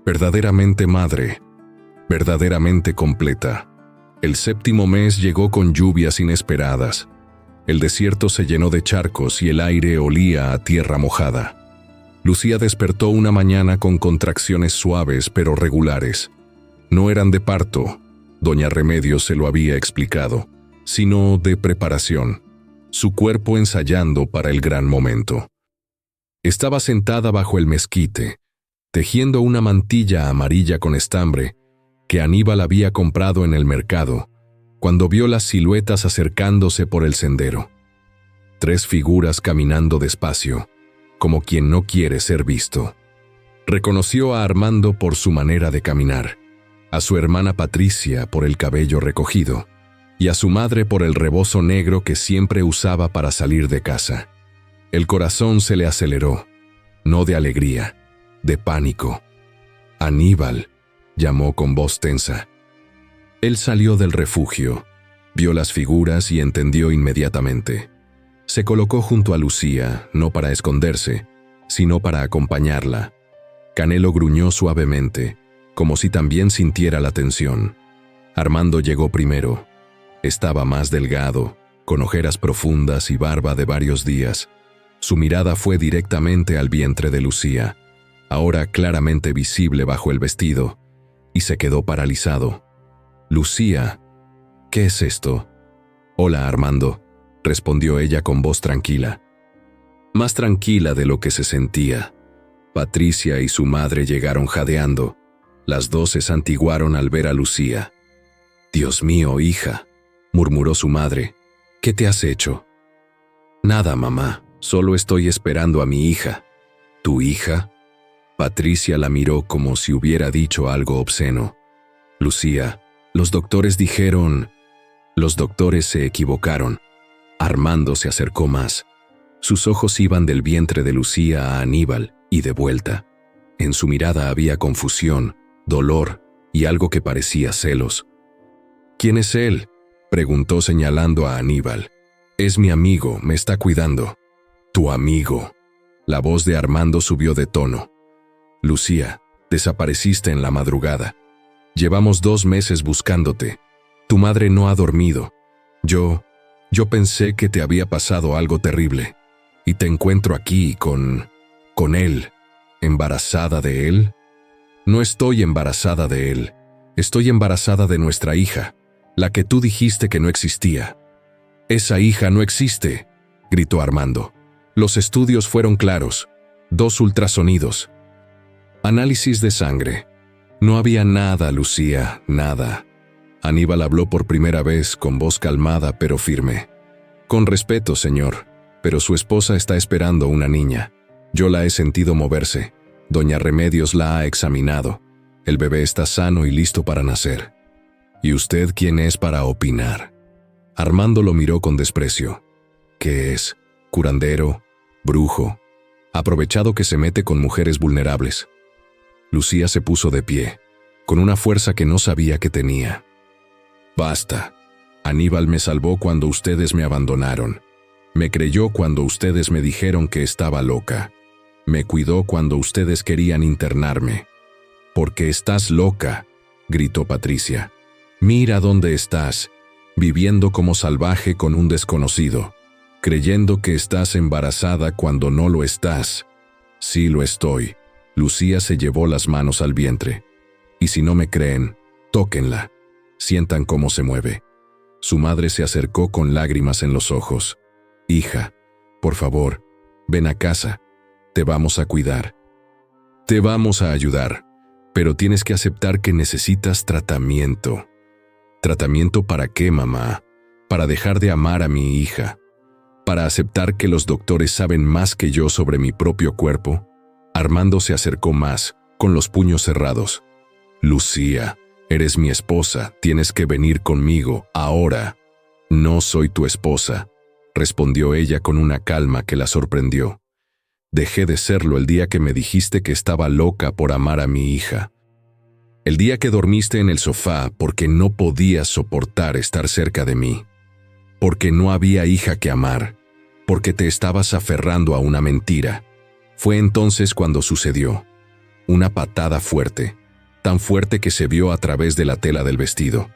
verdaderamente madre, verdaderamente completa. El 7º mes llegó con lluvias inesperadas. El desierto se llenó de charcos y el aire olía a tierra mojada. Lucía despertó una mañana con contracciones suaves pero regulares. No eran de parto, doña Remedios se lo había explicado, sino de preparación, su cuerpo ensayando para el gran momento. Estaba sentada bajo el mezquite, tejiendo una mantilla amarilla con estambre que Aníbal había comprado en el mercado, cuando vio las siluetas acercándose por el sendero. 3 figuras caminando despacio, como quien no quiere ser visto. Reconoció a Armando por su manera de caminar, a su hermana Patricia por el cabello recogido, y a su madre por el rebozo negro que siempre usaba para salir de casa. El corazón se le aceleró, no de alegría, de pánico. «Aníbal», llamó con voz tensa. Él salió del refugio, vio las figuras y entendió inmediatamente. Se colocó junto a Lucía, no para esconderse, sino para acompañarla. Canelo gruñó suavemente, como si también sintiera la tensión. Armando llegó primero. Estaba más delgado, con ojeras profundas y barba de varios días. Su mirada fue directamente al vientre de Lucía, ahora claramente visible bajo el vestido, y se quedó paralizado. «Lucía, ¿qué es esto?» «Hola, Armando», respondió ella con voz tranquila. Más tranquila de lo que se sentía. Patricia y su madre llegaron jadeando. Las dos se santiguaron al ver a Lucía. «Dios mío, hija», murmuró su madre, «¿qué te has hecho?» «Nada, mamá, solo estoy esperando a mi hija». «¿Tu hija?» Patricia la miró como si hubiera dicho algo obsceno. «Lucía, los doctores dijeron...» «Los doctores se equivocaron». Armando se acercó más. Sus ojos iban del vientre de Lucía a Aníbal y de vuelta. En su mirada había confusión, dolor y algo que parecía celos. «¿Quién es él?», preguntó señalando a Aníbal. «Es mi amigo, me está cuidando». «¿Tu amigo?». La voz de Armando subió de tono. «Lucía, desapareciste en la madrugada. Llevamos 2 meses buscándote. Tu madre no ha dormido. Yo pensé que te había pasado algo terrible. Y te encuentro aquí con él. ¿Embarazada de él?». «No estoy embarazada de él. Estoy embarazada de nuestra hija, la que tú dijiste que no existía». «Esa hija no existe», gritó Armando. «Los estudios fueron claros. 2 ultrasonidos. Análisis de sangre. No había nada, Lucía, nada». Aníbal habló por primera vez con voz calmada pero firme. «Con respeto, señor, pero su esposa está esperando una niña. Yo la he sentido moverse. Doña Remedios la ha examinado. El bebé está sano y listo para nacer. ¿Y usted quién es para opinar?». Armando lo miró con desprecio. «¿Qué es? ¿Curandero? ¿Brujo? Aprovechado que se mete con mujeres vulnerables». Lucía se puso de pie, con una fuerza que no sabía que tenía. «Basta. Aníbal me salvó cuando ustedes me abandonaron. Me creyó cuando ustedes me dijeron que estaba loca. Me cuidó cuando ustedes querían internarme». «Porque estás loca», gritó Patricia. «Mira dónde estás, viviendo como salvaje con un desconocido, creyendo que estás embarazada cuando no lo estás». «Sí lo estoy». Lucía se llevó las manos al vientre. «Y si no me creen, tóquenla. Sientan cómo se mueve». Su madre se acercó con lágrimas en los ojos. «Hija, por favor, ven a casa. Te vamos a cuidar. Te vamos a ayudar. Pero tienes que aceptar que necesitas tratamiento». «¿Tratamiento para qué, mamá?». «Para dejar de amar a mi hija. Para aceptar que los doctores saben más que yo sobre mi propio cuerpo». Armando se acercó más, con los puños cerrados. «Lucía, eres mi esposa, tienes que venir conmigo, ahora». «No soy tu esposa», respondió ella con una calma que la sorprendió. «Dejé de serlo el día que me dijiste que estaba loca por amar a mi hija. El día que dormiste en el sofá porque no podías soportar estar cerca de mí. Porque no había hija que amar. Porque te estabas aferrando a una mentira. Fue entonces cuando sucedió. Una patada fuerte, tan fuerte que se vio a través de la tela del vestido.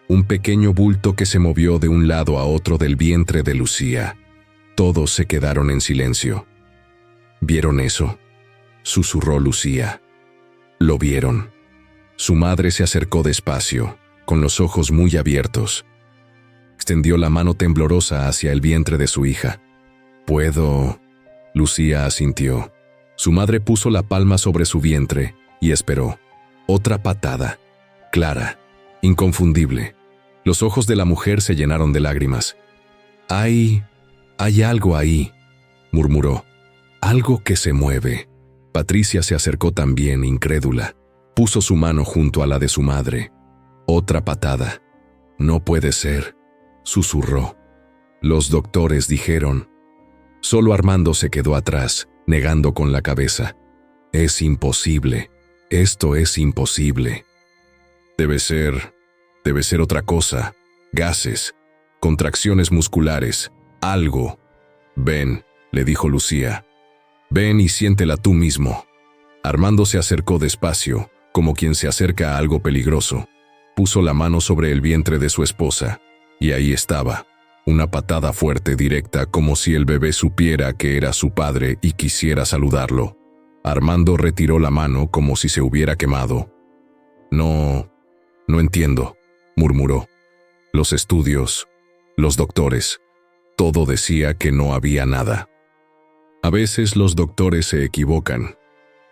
Un pequeño bulto que se movió de un lado a otro del vientre de Lucía. Todos se quedaron en silencio. «¿Vieron eso?», susurró Lucía. «Lo vieron». Su madre se acercó despacio, con los ojos muy abiertos. Extendió la mano temblorosa hacia el vientre de su hija. «¿Puedo...?». Lucía asintió. Su madre puso la palma sobre su vientre y esperó. Otra patada, clara, inconfundible. Los ojos de la mujer se llenaron de lágrimas. Hay algo ahí», murmuró. «Algo que se mueve». Patricia se acercó también, incrédula. Puso su mano junto a la de su madre. Otra patada. «No puede ser», susurró. «Los doctores dijeron». Solo Armando se quedó atrás, negando con la cabeza. «Es imposible. Esto es imposible». Debe ser otra cosa. Gases, contracciones musculares, algo». «Ven», le dijo Lucía. «Ven y siéntela tú mismo». Armando se acercó despacio, como quien se acerca a algo peligroso. Puso la mano sobre el vientre de su esposa, y ahí estaba. Una patada fuerte, directa, como si el bebé supiera que era su padre y quisiera saludarlo. Armando retiró la mano como si se hubiera quemado. No entiendo», murmuró. «Los estudios, los doctores, todo decía que no había nada». «A veces los doctores se equivocan»,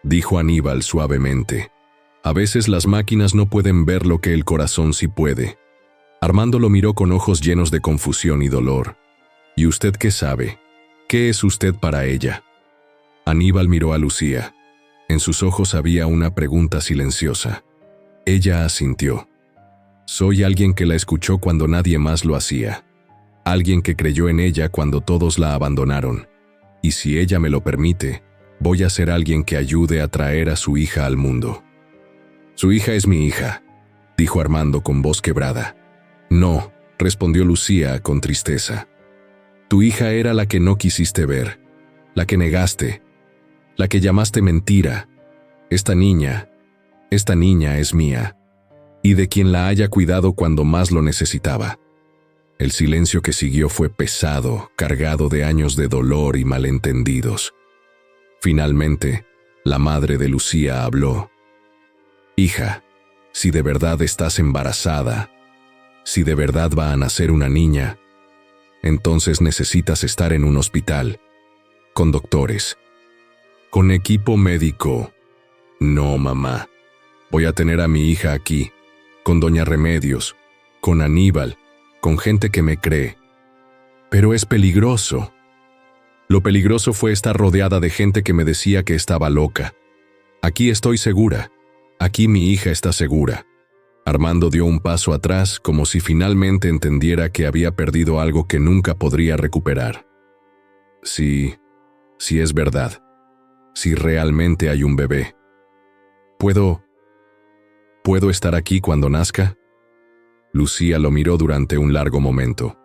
dijo Aníbal suavemente. A veces las máquinas no pueden ver lo que el corazón sí puede. Armando lo miró con ojos llenos de confusión y dolor. ¿Y usted qué sabe? ¿Qué es usted para ella? Aníbal miró a Lucía. En sus ojos había una pregunta silenciosa. Ella asintió. Soy alguien que la escuchó cuando nadie más lo hacía. Alguien que creyó en ella cuando todos la abandonaron. Y si ella me lo permite, voy a ser alguien que ayude a traer a su hija al mundo. Su hija es mi hija, dijo Armando con voz quebrada. No, respondió Lucía con tristeza. Tu hija era la que no quisiste ver, la que negaste, la que llamaste mentira. Esta niña es mía, y de quien la haya cuidado cuando más lo necesitaba. El silencio que siguió fue pesado, cargado de años de dolor y malentendidos. Finalmente, la madre de Lucía habló. Hija, si de verdad estás embarazada, si de verdad va a nacer una niña, entonces necesitas estar en un hospital, con doctores, con equipo médico. No, mamá. Voy a tener a mi hija aquí, con doña Remedios, con Aníbal, con gente que me cree. Pero es peligroso. Lo peligroso fue estar rodeada de gente que me decía que estaba loca. Aquí estoy segura. Aquí mi hija está segura. Armando dio un paso atrás como si finalmente entendiera que había perdido algo que nunca podría recuperar. Sí es verdad. Si realmente hay un bebé. ¿Puedo estar aquí cuando nazca? Lucía lo miró durante un largo momento.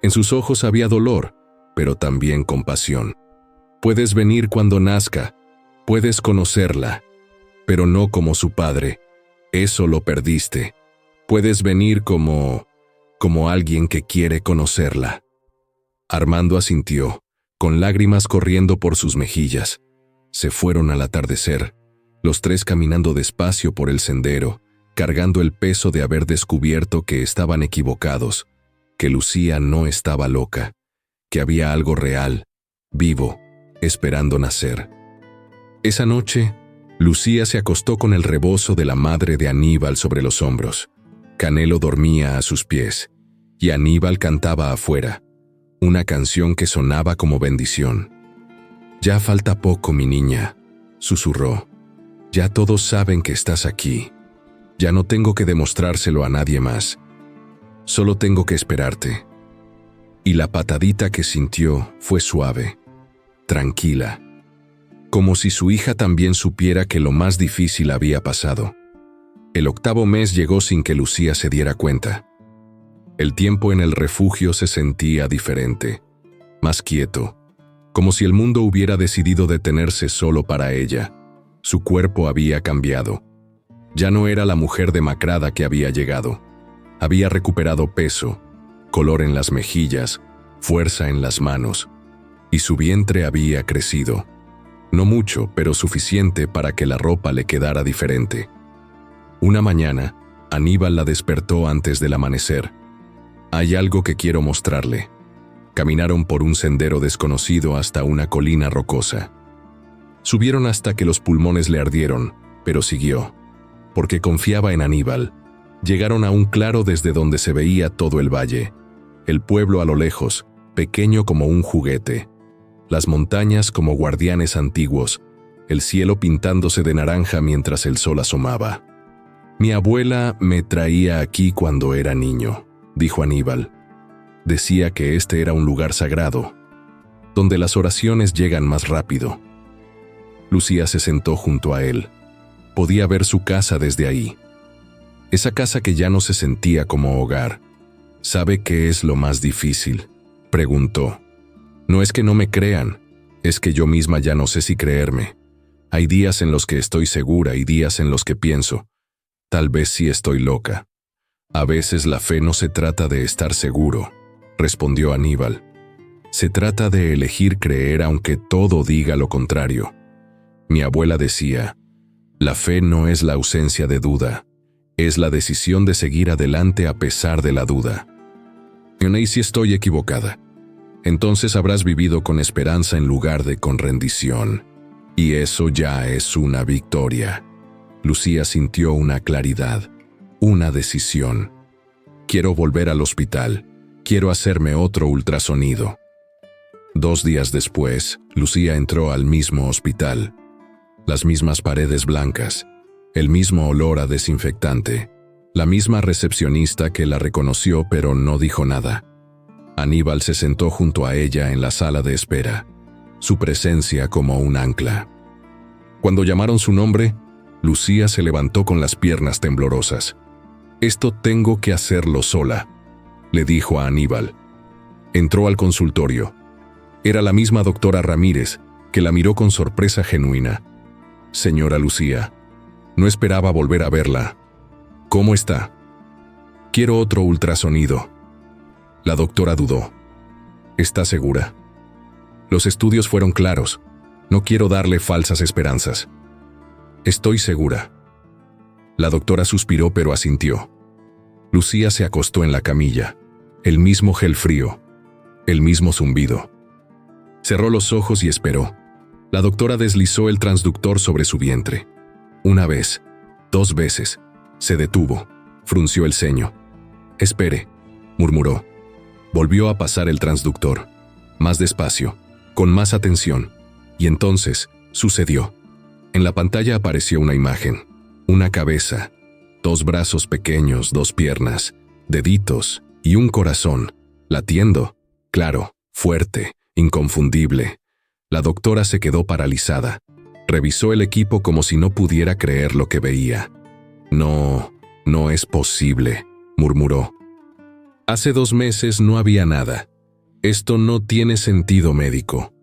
En sus ojos había dolor, pero también compasión. Puedes venir cuando nazca, puedes conocerla, pero no como su padre. Eso lo perdiste. Puedes venir como alguien que quiere conocerla. Armando asintió, con lágrimas corriendo por sus mejillas. Se fueron al atardecer, los tres caminando despacio por el sendero, cargando el peso de haber descubierto que estaban equivocados, que Lucía no estaba loca, que había algo real, vivo, esperando nacer. Esa noche, Lucía se acostó con el rebozo de la madre de Aníbal sobre los hombros. Canelo dormía a sus pies, y Aníbal cantaba afuera, una canción que sonaba como bendición. Ya falta poco, mi niña, susurró. Ya todos saben que estás aquí. Ya no tengo que demostrárselo a nadie más. Solo tengo que esperarte. Y la patadita que sintió fue suave, tranquila, como si su hija también supiera que lo más difícil había pasado. El 8º mes llegó sin que Lucía se diera cuenta. El tiempo en el refugio se sentía diferente, más quieto, como si el mundo hubiera decidido detenerse solo para ella. Su cuerpo había cambiado. Ya no era la mujer demacrada que había llegado. Había recuperado peso, color en las mejillas, fuerza en las manos, y su vientre había crecido. No mucho, pero suficiente para que la ropa le quedara diferente. Una mañana, Aníbal la despertó antes del amanecer. Hay algo que quiero mostrarle. Caminaron por un sendero desconocido hasta una colina rocosa. Subieron hasta que los pulmones le ardieron, pero siguió, porque confiaba en Aníbal. Llegaron a un claro desde donde se veía todo el valle, el pueblo a lo lejos, pequeño como un juguete, las montañas como guardianes antiguos, el cielo pintándose de naranja mientras el sol asomaba. Mi abuela me traía aquí cuando era niño, dijo Aníbal. Decía que este era un lugar sagrado, donde las oraciones llegan más rápido. Lucía se sentó junto a él. Podía ver su casa desde ahí. Esa casa que ya no se sentía como hogar. ¿Sabe qué es lo más difícil?, preguntó. No es que no me crean, es que yo misma ya no sé si creerme. Hay días en los que estoy segura y días en los que pienso, tal vez sí estoy loca. A veces la fe no se trata de estar seguro, respondió Aníbal. Se trata de elegir creer aunque todo diga lo contrario. Mi abuela decía, la fe no es la ausencia de duda, es la decisión de seguir adelante a pesar de la duda. Y si estoy equivocada, entonces habrás vivido con esperanza en lugar de con rendición, y eso ya es una victoria. Lucía sintió una claridad, una decisión. Quiero volver al hospital. Quiero hacerme otro ultrasonido. 2 días después, Lucía entró al mismo hospital. Las mismas paredes blancas, el mismo olor a desinfectante, la misma recepcionista que la reconoció pero no dijo nada. Aníbal se sentó junto a ella en la sala de espera, su presencia como un ancla. Cuando llamaron su nombre, Lucía se levantó con las piernas temblorosas. «Esto tengo que hacerlo sola», le dijo a Aníbal. Entró al consultorio. Era la misma doctora Ramírez, que la miró con sorpresa genuina. «Señora Lucía, no esperaba volver a verla. ¿Cómo está?» «Quiero otro ultrasonido». La doctora dudó. «¿Está segura?» «Los estudios fueron claros. No quiero darle falsas esperanzas». «Estoy segura». La doctora suspiró pero asintió. Lucía se acostó en la camilla. El mismo gel frío. El mismo zumbido. Cerró los ojos y esperó. La doctora deslizó el transductor sobre su vientre. 1 vez, 2 veces. Se detuvo. Frunció el ceño. «Espere», murmuró. Volvió a pasar el transductor. Más despacio, con más atención. Y entonces, sucedió. En la pantalla apareció una imagen. Una cabeza, 2 brazos pequeños, 2 piernas, deditos y un corazón, latiendo, claro, fuerte, inconfundible. La doctora se quedó paralizada. Revisó el equipo como si no pudiera creer lo que veía. «No, no es posible», murmuró. «Hace 2 meses no había nada. Esto no tiene sentido médico».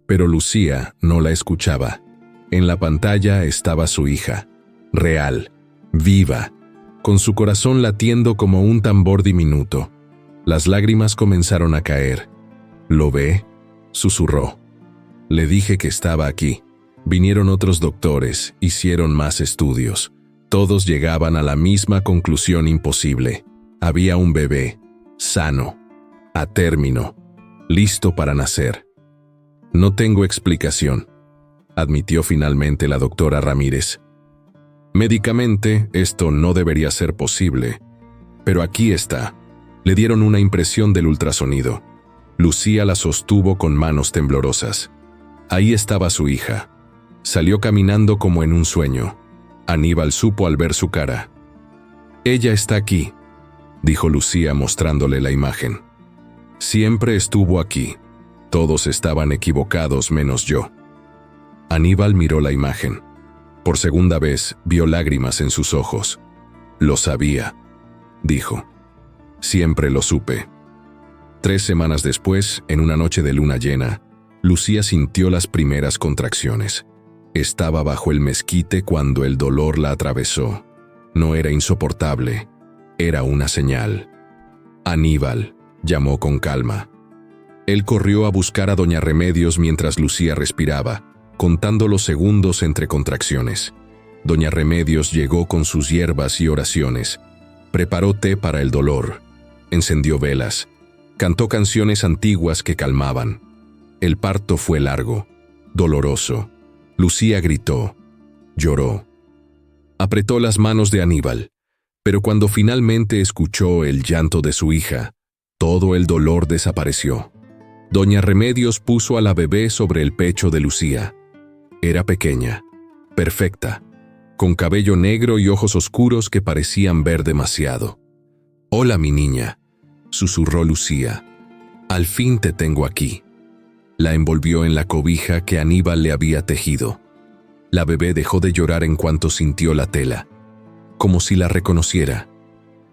Pero Lucía no la escuchaba. En la pantalla estaba su hija, real, viva, con su corazón latiendo como un tambor diminuto. Las lágrimas comenzaron a caer. «¿Lo ve?», susurró. «Le dije que estaba aquí. Vinieron otros doctores, hicieron más estudios. Todos llegaban a la misma conclusión imposible. Había un bebé, sano, a término, listo para nacer». «No tengo explicación», admitió finalmente la doctora Ramírez. «Médicamente, esto no debería ser posible. Pero aquí está». Le dieron una impresión del ultrasonido. Lucía la sostuvo con manos temblorosas. Ahí estaba su hija. Salió caminando como en un sueño. Aníbal supo al ver su cara. «Ella está aquí», dijo Lucía mostrándole la imagen. «Siempre estuvo aquí. Todos estaban equivocados menos yo». Aníbal miró la imagen. Por segunda vez vio lágrimas en sus ojos. «Lo sabía», dijo. «Siempre lo supe». 3 semanas después, en una noche de luna llena, Lucía sintió las primeras contracciones. Estaba bajo el mezquite cuando el dolor la atravesó. No era insoportable, era una señal. «Aníbal», llamó con calma. Él corrió a buscar a doña Remedios mientras Lucía respiraba, contando los segundos entre contracciones. Doña Remedios llegó con sus hierbas y oraciones. Preparó té para el dolor. Encendió velas. Cantó canciones antiguas que calmaban. El parto fue largo, doloroso. Lucía gritó, lloró. Apretó las manos de Aníbal, pero cuando finalmente escuchó el llanto de su hija, todo el dolor desapareció. Doña Remedios puso a la bebé sobre el pecho de Lucía. Era pequeña, perfecta, con cabello negro y ojos oscuros que parecían ver demasiado. «Hola, mi niña», susurró Lucía. «Al fin te tengo aquí». La envolvió en la cobija que Aníbal le había tejido. La bebé dejó de llorar en cuanto sintió la tela, como si la reconociera.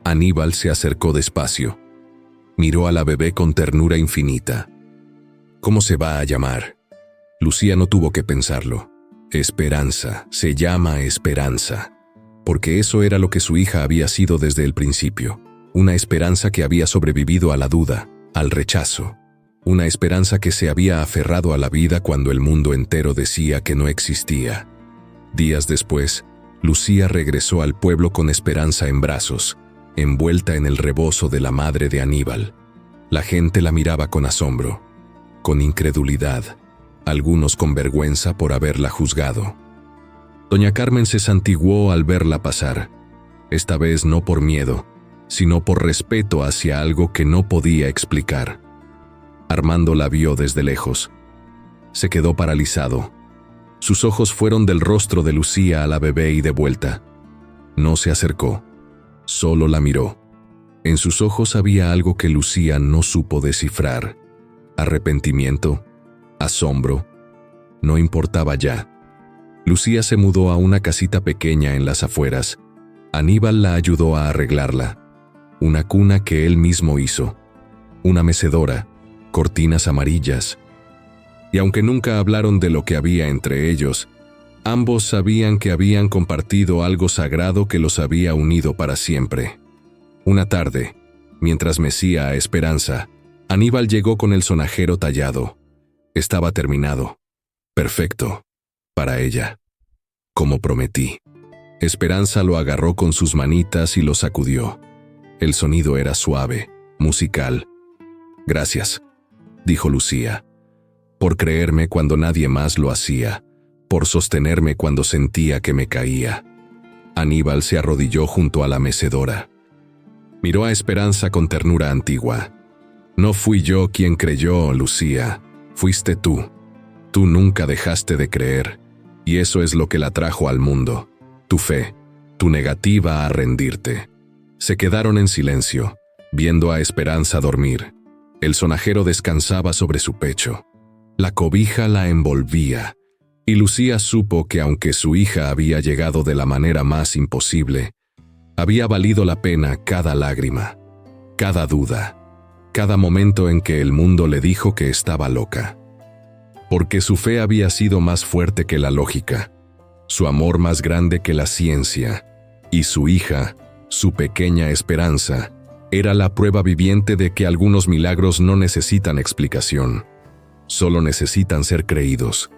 Aníbal se acercó despacio. Miró a la bebé con ternura infinita. «¿Cómo se va a llamar?» Lucía no tuvo que pensarlo. «Esperanza, se llama Esperanza», porque eso era lo que su hija había sido desde el principio. Una esperanza que había sobrevivido a la duda, al rechazo. Una esperanza que se había aferrado a la vida cuando el mundo entero decía que no existía. Días después, Lucía regresó al pueblo con Esperanza en brazos, envuelta en el rebozo de la madre de Aníbal. La gente la miraba con asombro, con incredulidad, algunos con vergüenza por haberla juzgado. Doña Carmen se santiguó al verla pasar, esta vez no por miedo, sino por respeto hacia algo que no podía explicar. Armando la vio desde lejos. Se quedó paralizado. Sus ojos fueron del rostro de Lucía a la bebé y de vuelta. No se acercó, solo la miró. En sus ojos había algo que Lucía no supo descifrar. Arrepentimiento, asombro, no importaba ya. Lucía se mudó a una casita pequeña en las afueras. Aníbal la ayudó a arreglarla. Una cuna que él mismo hizo. Una mecedora, cortinas amarillas. Y aunque nunca hablaron de lo que había entre ellos, ambos sabían que habían compartido algo sagrado que los había unido para siempre. Una tarde, mientras mecía a Esperanza, Aníbal llegó con el sonajero tallado. Estaba terminado. Perfecto. Para ella. Como prometí. Esperanza lo agarró con sus manitas y lo sacudió. El sonido era suave, musical. Gracias, dijo Lucía, por creerme cuando nadie más lo hacía, por sostenerme cuando sentía que me caía. Aníbal se arrodilló junto a la mecedora. Miró a Esperanza con ternura antigua. No fui yo quien creyó, Lucía, fuiste tú. Tú nunca dejaste de creer, y eso es lo que la trajo al mundo. Tu fe, tu negativa a rendirte. Se quedaron en silencio, viendo a Esperanza dormir. El sonajero descansaba sobre su pecho. La cobija la envolvía, y Lucía supo que aunque su hija había llegado de la manera más imposible, había valido la pena cada lágrima, cada duda, cada momento en que el mundo le dijo que estaba loca. Porque su fe había sido más fuerte que la lógica, su amor más grande que la ciencia, y su hija, su pequeña Esperanza, era la prueba viviente de que algunos milagros no necesitan explicación, solo necesitan ser creídos.